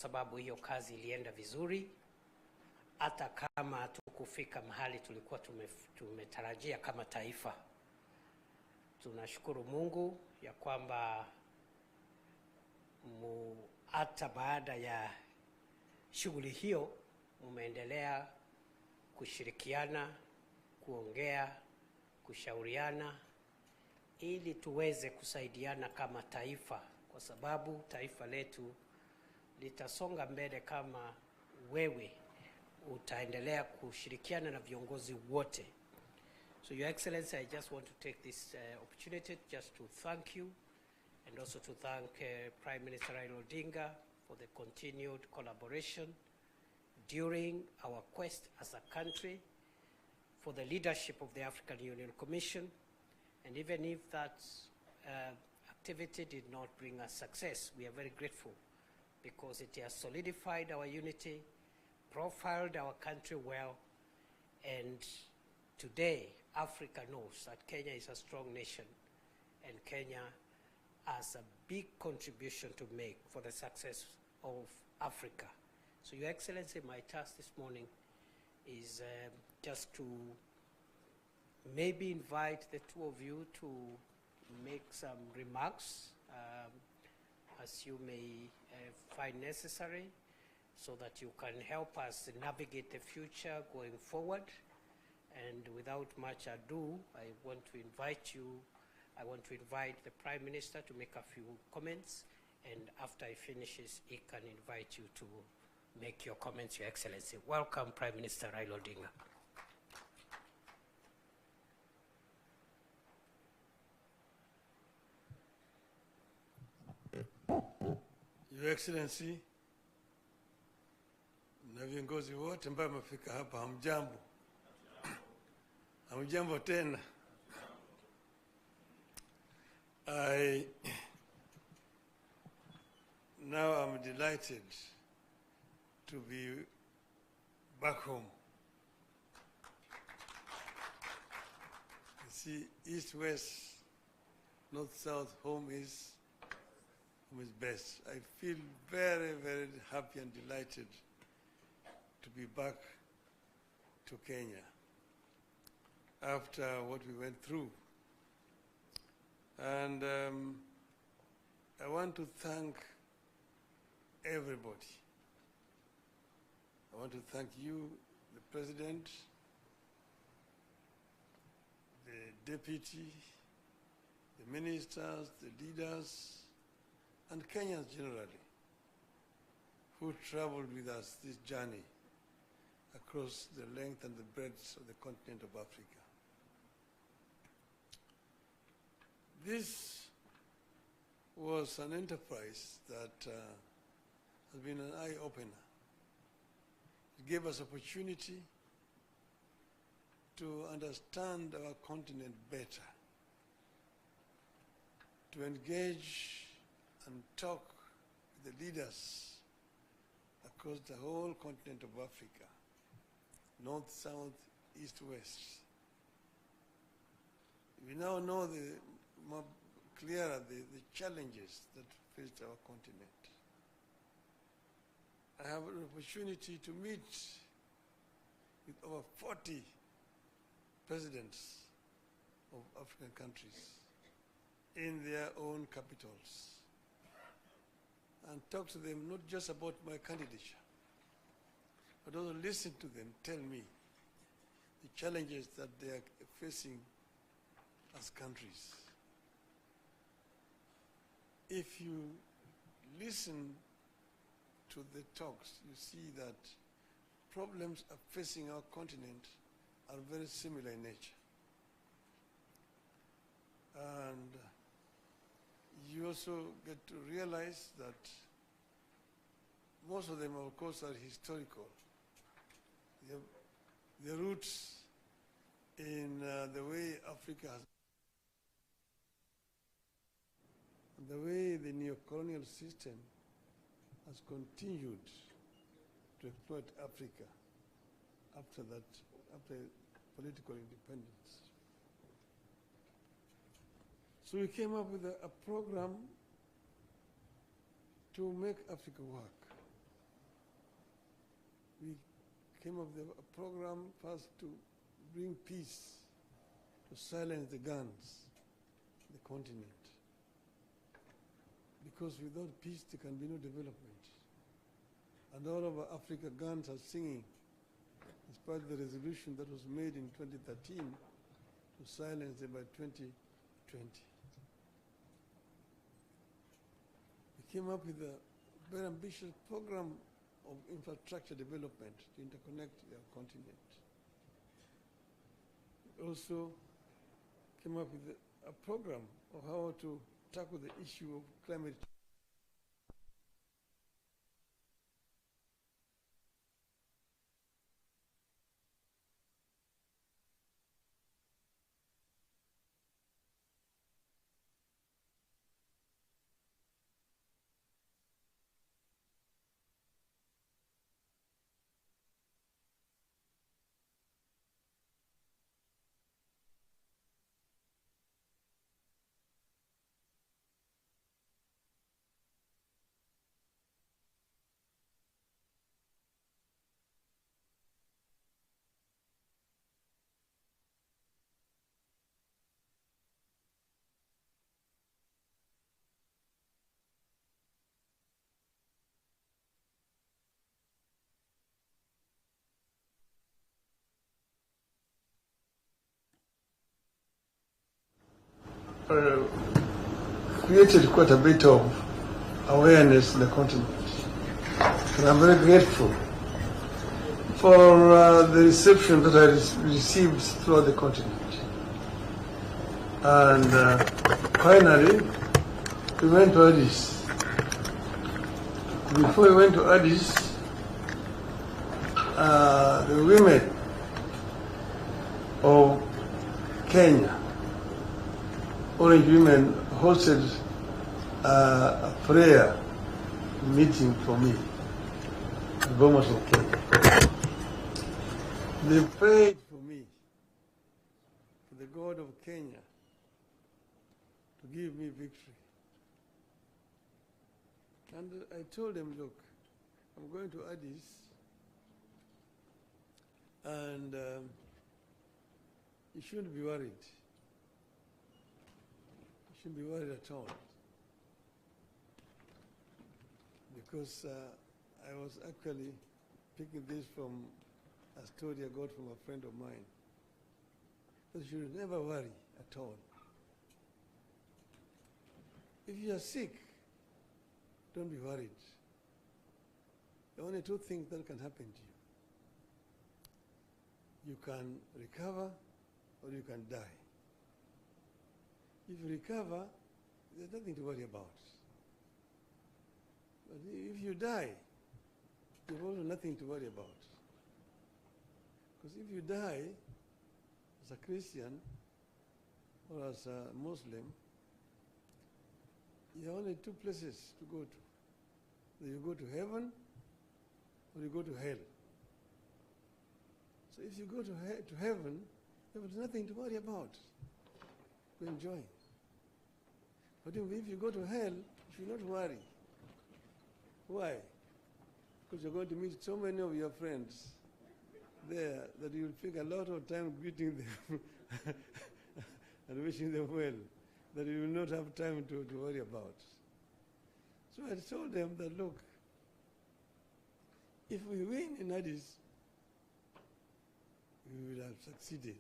sababu hiyo kazi ilienda vizuri, hata kama hatukufika mahali tulikuwa tumetarajia kama taifa. Tunashukuru Mungu ya kwamba hata baada ya shughuli hiyo mumeendelea kushirikiana, kuongea, kushauriana ili tuweze kusaidiana kama taifa, kwa sababu taifa letu litasonga mbele kama wewe utaendelea kushirikiana na viongozi wote. So Your Excellency, I just want to take this opportunity just to thank you and also to thank Prime Minister Raila Odinga for the continued collaboration during our quest as a country for the leadership of the African Union Commission. And even if that activity did not bring us success, we are very grateful because it has solidified our unity, profiled our country well, and today Africa knows that Kenya is a strong nation and Kenya has a big contribution to make for the success of Africa. So Your Excellency, my task this morning is just to maybe invite the two of you to make some remarks as you may find necessary, so that you can help us navigate the future going forward. And without much ado, I want to invite the Prime Minister to make a few comments, and after he finishes, he can invite you to make your comments, Your Excellency. Welcome, Prime Minister Raila Odinga. Your Excellency, na viongozi wote ambao wamefika hapa, hamjambo. Hamjambo tena. Now I'm delighted to be back home. You see, east, west, north, south, home is best. I feel very, very happy and delighted to be back to Kenya after what we went through. And I want to thank everybody. I want to thank you, the President, the Deputy, the Ministers, the leaders, and Kenyans generally, who traveled with us this journey across the length and the breadth of the continent of Africa. This was an enterprise that has been an eye-opener. It gave us opportunity to understand our continent better, to engage and talk with the leaders across the whole continent of Africa, north, south, east, west. We now know more clearer the challenges that faced our continent. I have an opportunity to meet with over 40 presidents of African countries in their own capitals, and talk to them not just about my candidature, but also listen to them tell me the challenges that they are facing as countries. If you listen to the talks, you see that problems are facing our continent are very similar in nature. And you also get to realize that most of them, of course, are historical. The roots in the way Africa has, and the way the neo-colonial system has continued to exploit Africa after political independence. So we came up with a program to make Africa work. we came up with a program first to bring peace, to silence the guns in the continent. Because without peace, there can be no development. And all over Africa, guns are singing, as part of the resolution that was made in 2013 to silence them by 2020. We came up with a very ambitious program of infrastructure development to interconnect our continent. We also came up with a program of how to tackle the issue of climate change. Created quite a bit of awareness in the continent. And I'm very grateful for the reception that I received throughout the continent. And finally, we went to Addis. Before we went to Addis, the women of Kenya, Orange Women, hosted a prayer meeting for me, the Bomas of Kenya. They prayed for me, for the God of Kenya to give me victory. And I told them, look, I'm going to Addis, and you shouldn't be worried. You shouldn't be worried at all. Because I was actually picking this from a story I got from a friend of mine. But you should never worry at all. If you are sick, don't be worried. There are only two things that can happen to you. You can recover or you can die. If you recover, there's nothing to worry about. But if you die, you've also nothing to worry about. Because if you die as a Christian or as a Muslim, you have only two places to go to. Either you go to heaven or you go to hell. So if you go to heaven, there is nothing to worry about. Go enjoy. But if you go to hell, you should not worry. Why? Because you're going to meet so many of your friends there that you'll take a lot of time greeting them and wishing them well, that you will not have time to worry about. So I told them that, look, if we win in Addis, we will have succeeded.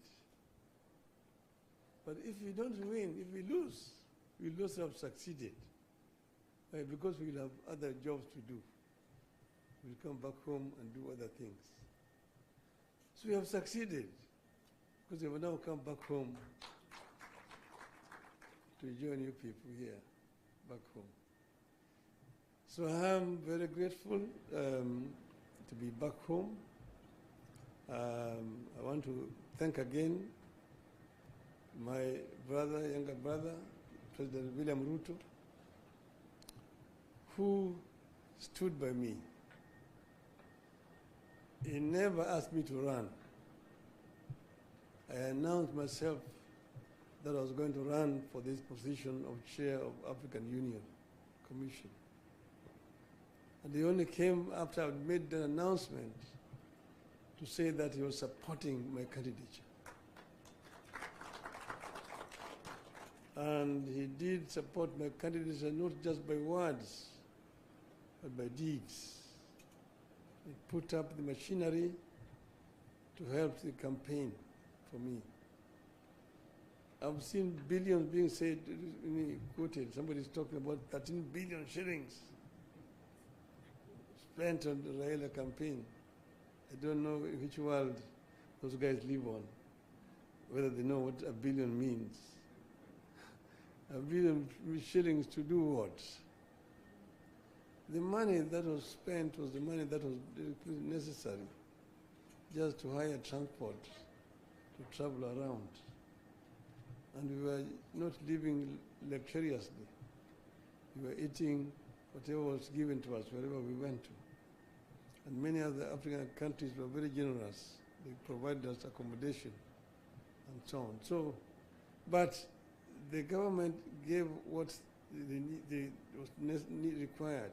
But if we don't win, if we lose, we will also have succeeded. Why? Because we will have other jobs to do. We'll come back home and do other things. So we have succeeded because we have now come back home to join you people here, back home. So I am very grateful to be back home. I want to thank again my brother, younger brother, President William Ruto, who stood by me. He never asked me to run. I announced myself that I was going to run for this position of chair of African Union Commission. And they only came after I made the announcement to say that he was supporting my candidature. And he did support my candidature not just by words, but by deeds. He put up the machinery to help the campaign for me. I've seen billions being said, quoted. Somebody's talking about 13 billion shillings spent on the Raila campaign. I don't know in which world those guys live on, whether they know what a billion means. A billion shillings to do what? The money that was spent was the money that was necessary just to hire transport to travel around. And we were not living luxuriously. We were eating whatever was given to us wherever we went to. And many other African countries were very generous. They provided us accommodation and so on. So, but the government gave what was required.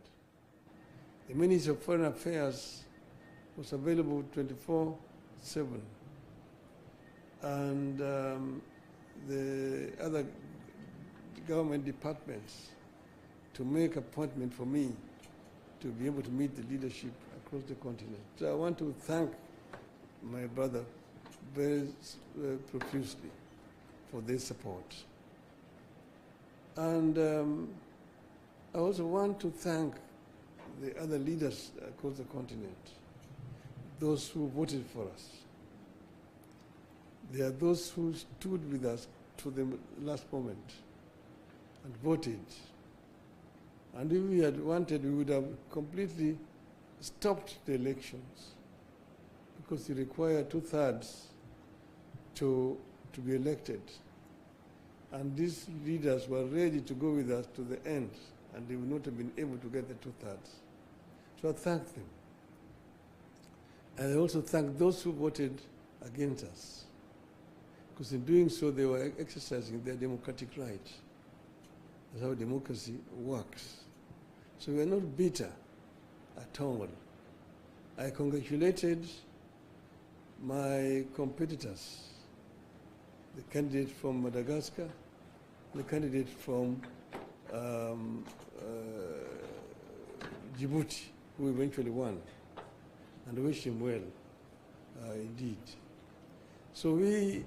The Ministry of Foreign Affairs was available 24/7. And the other government departments to make appointment for me to be able to meet the leadership across the continent. So I want to thank my brother very profusely for their support. And I also want to thank the other leaders across the continent, those who voted for us. There are those who stood with us to the last moment and voted. And if we had wanted, we would have completely stopped the elections because you require 2/3 to be elected. And these leaders were ready to go with us to the end, and they would not have been able to get the 2/3. So I thank them. And I also thank those who voted against us, because in doing so, they were exercising their democratic right. That's how democracy works. So we are not bitter at all. I congratulated my competitors, the candidate from Madagascar, the candidate from Djibouti, who eventually won, and wish him well, indeed. So we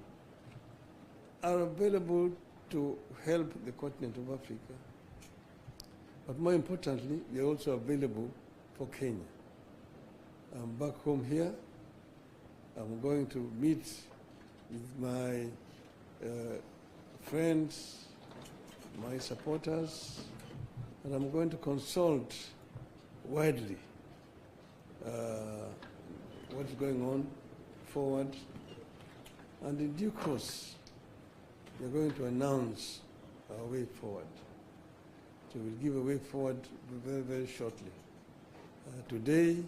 are available to help the continent of Africa, but more importantly, we are also available for Kenya. I'm back home here. I'm going to meet with my friends, my supporters, and I'm going to consult widely what's going on forward. And in due course, we're going to announce our way forward. So we'll give a way forward very, very shortly. Today,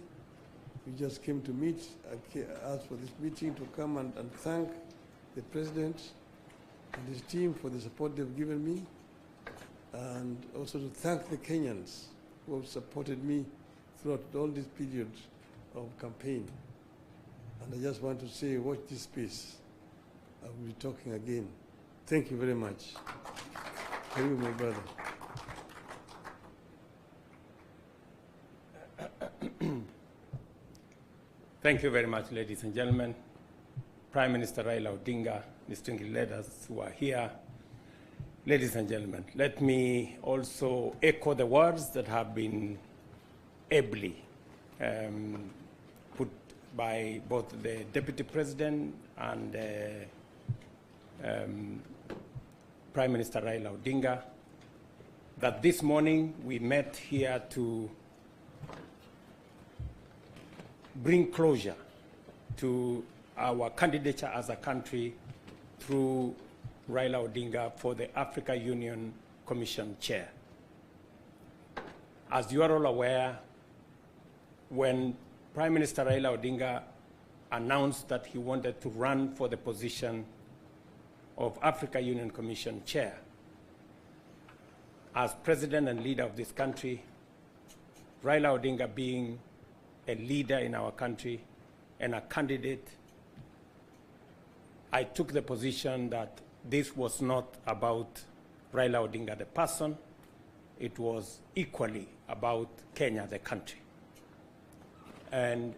we just came to meet, asked for this meeting to come and thank the President and his team for the support they've given me, and also to thank the Kenyans who have supported me throughout all this period of campaign. And I just want to say, watch this space. I will be talking again. Thank you very much. Thank you, my brother. Thank you very much, ladies and gentlemen. Prime Minister Raila Odinga, distinguished leaders who are here. Ladies and gentlemen, let me also echo the words that have been ably put by both the Deputy President and Prime Minister Raila Odinga, that this morning we met here to bring closure to our candidature as a country through Raila Odinga for the Africa Union Commission Chair. As you are all aware, when Prime Minister Raila Odinga announced that he wanted to run for the position of Africa Union Commission Chair, as President and leader of this country, Raila Odinga being a leader in our country, and a candidate, I took the position that this was not about Raila Odinga, the person. It was equally about Kenya, the country. And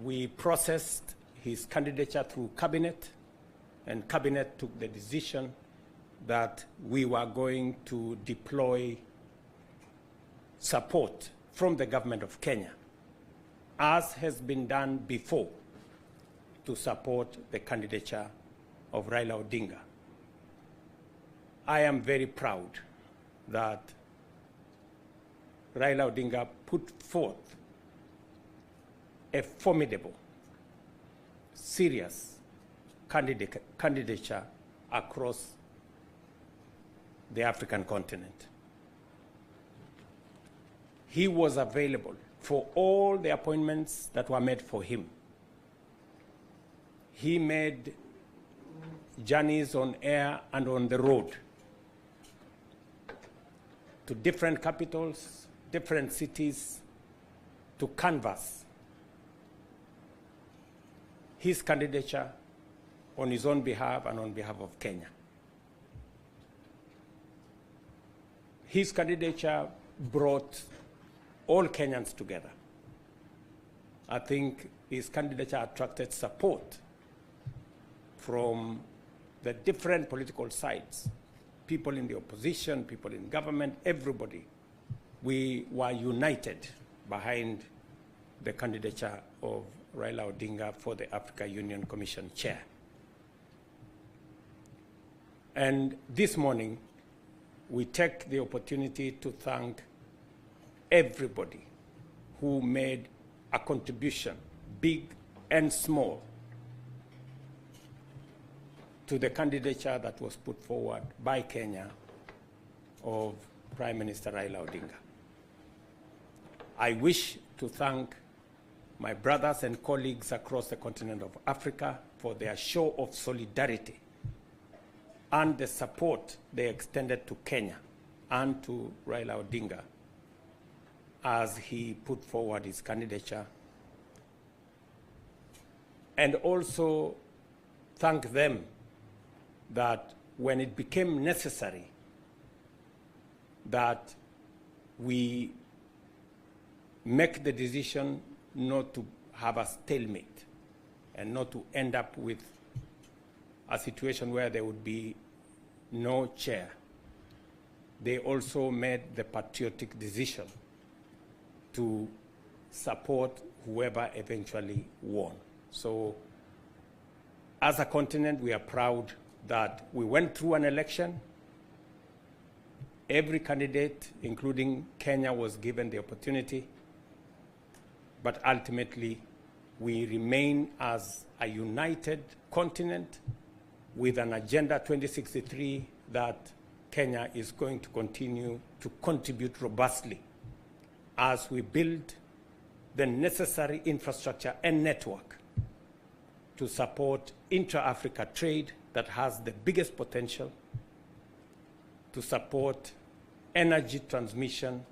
we processed his candidature through cabinet, and cabinet took the decision that we were going to deploy support from the government of Kenya, as has been done before, to support the candidature of Raila Odinga. I am very proud that Raila Odinga put forth a formidable, serious candidature across the African continent. He was available for all the appointments that were made for him. He made journeys on air and on the road to different capitals, different cities, to canvass his candidature on his own behalf and on behalf of Kenya. His candidature brought all Kenyans together. I think his candidature attracted support from the different political sides, people in the opposition, people in government, everybody. We were united behind the candidature of Raila Odinga for the Africa Union Commission chair. And this morning, we take the opportunity to thank everybody who made a contribution, big and small, to the candidature that was put forward by Kenya of Prime Minister Raila Odinga. I wish to thank my brothers and colleagues across the continent of Africa for their show of solidarity and the support they extended to Kenya and to Raila Odinga as he put forward his candidature. And also thank them that when it became necessary that we make the decision not to have a stalemate and not to end up with a situation where there would be no chair, they also made the patriotic decision to support whoever eventually won. So as a continent, we are proud that we went through an election. Every candidate, including Kenya, was given the opportunity, but ultimately we remain as a united continent with an Agenda 2063 that Kenya is going to continue to contribute robustly as we build the necessary infrastructure and network to support intra-Africa trade that has the biggest potential, to support energy transmission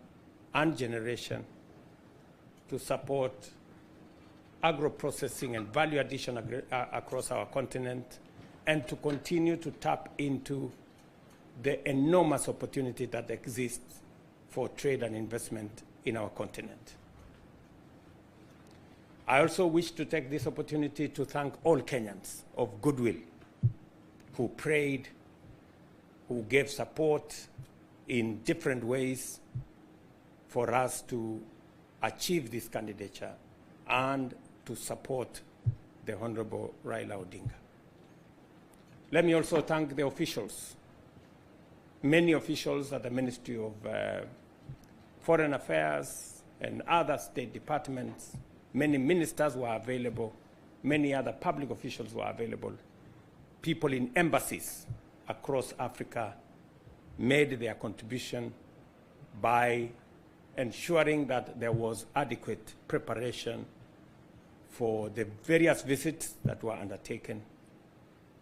and generation, to support agro-processing and value addition across our continent, and to continue to tap into the enormous opportunity that exists for trade and investment in our continent. I also wish to take this opportunity to thank all Kenyans of goodwill who prayed, who gave support in different ways for us to achieve this candidature and to support the Honorable Raila Odinga. Let me also thank the officials, many officials at the Ministry of Foreign Affairs and other state departments. Many ministers were available, many other public officials were available. People in embassies across Africa made their contribution by ensuring that there was adequate preparation for the various visits that were undertaken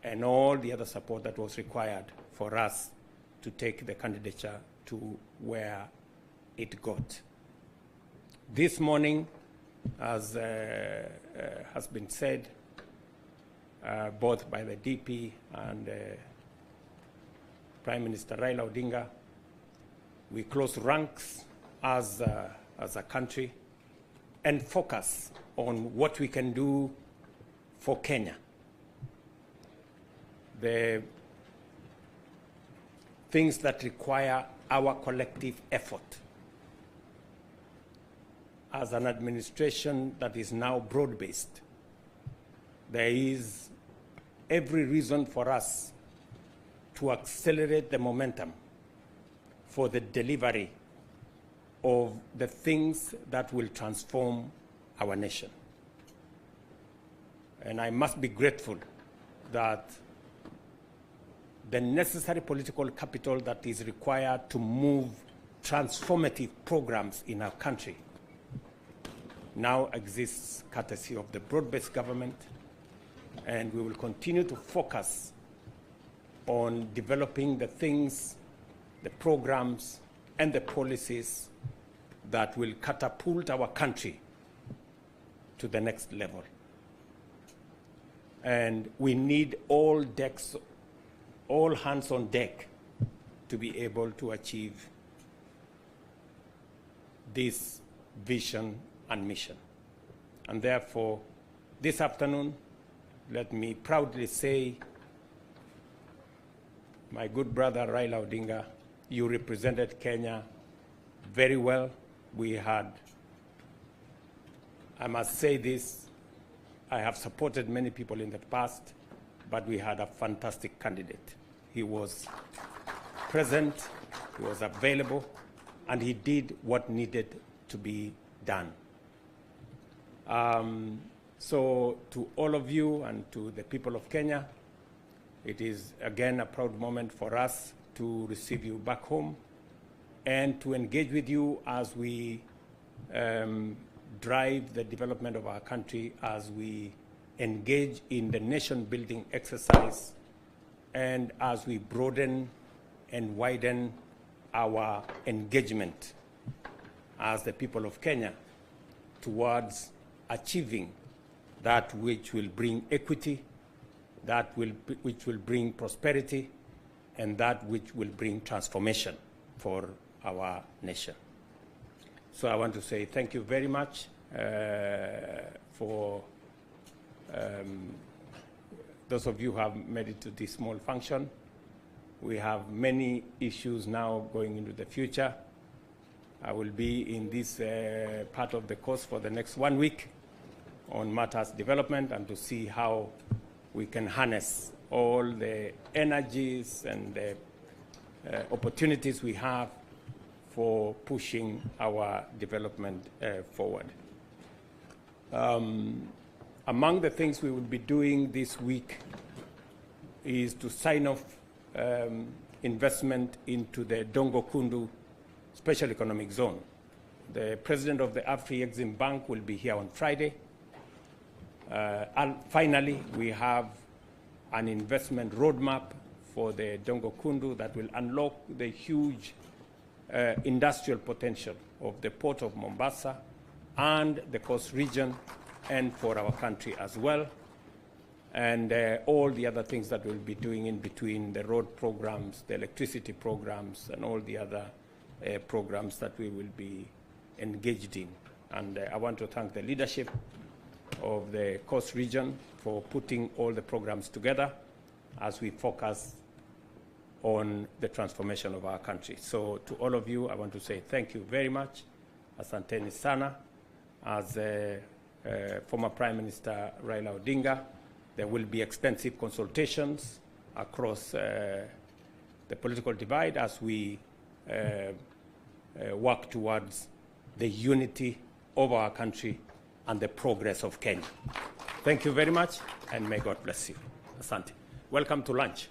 and all the other support that was required for us to take the candidature to where it got. This morning, as has been said, both by the DP and Prime Minister Raila Odinga, we close ranks as a country and focus on what we can do for Kenya. The things that require our collective effort. As an administration that is now broad-based, there is every reason for us to accelerate the momentum for the delivery of the things that will transform our nation. And I must be grateful that the necessary political capital that is required to move transformative programs in our country now exists courtesy of the broad-based government, and we will continue to focus on developing the things, the programs, and the policies that will catapult our country to the next level. And we need all hands on deck to be able to achieve this vision and mission. And therefore, this afternoon, let me proudly say, my good brother Raila Odinga, you represented Kenya very well. We had, I must say this, I have supported many people in the past, but we had a fantastic candidate. He was present, he was available, and he did what needed to be done. So to all of you and to the people of Kenya, it is again a proud moment for us to receive you back home and to engage with you as we drive the development of our country, as we engage in the nation-building exercise, and as we broaden and widen our engagement as the people of Kenya towards achieving that which will bring equity, that which will bring prosperity, and that which will bring transformation for our nation. So I want to say thank you very much for those of you who have made it to this small function. We have many issues now going into the future. I will be in this part of the course for the next 1 week on matters development and to see how we can harness all the energies and the opportunities we have for pushing our development forward. Among the things we will be doing this week is to sign off investment into the Dongo Kundu Special Economic Zone. The president of the Afri-Exim Bank will be here on Friday. And finally, we have an investment roadmap for the Dongo Kundu that will unlock the huge industrial potential of the port of Mombasa and the coast region, and for our country as well, and all the other things that we'll be doing in between, the road programs, the electricity programs, and all the other programs that we will be engaged in. And I want to thank the leadership of the coast region for putting all the programs together as we focus on the transformation of our country. So to all of you, I want to say thank you very much. Asanteni sana. As former Prime Minister Raila Odinga, there will be extensive consultations across the political divide as we work towards the unity of our country and the progress of Kenya. Thank you very much, and may God bless you. Asante. Welcome to lunch.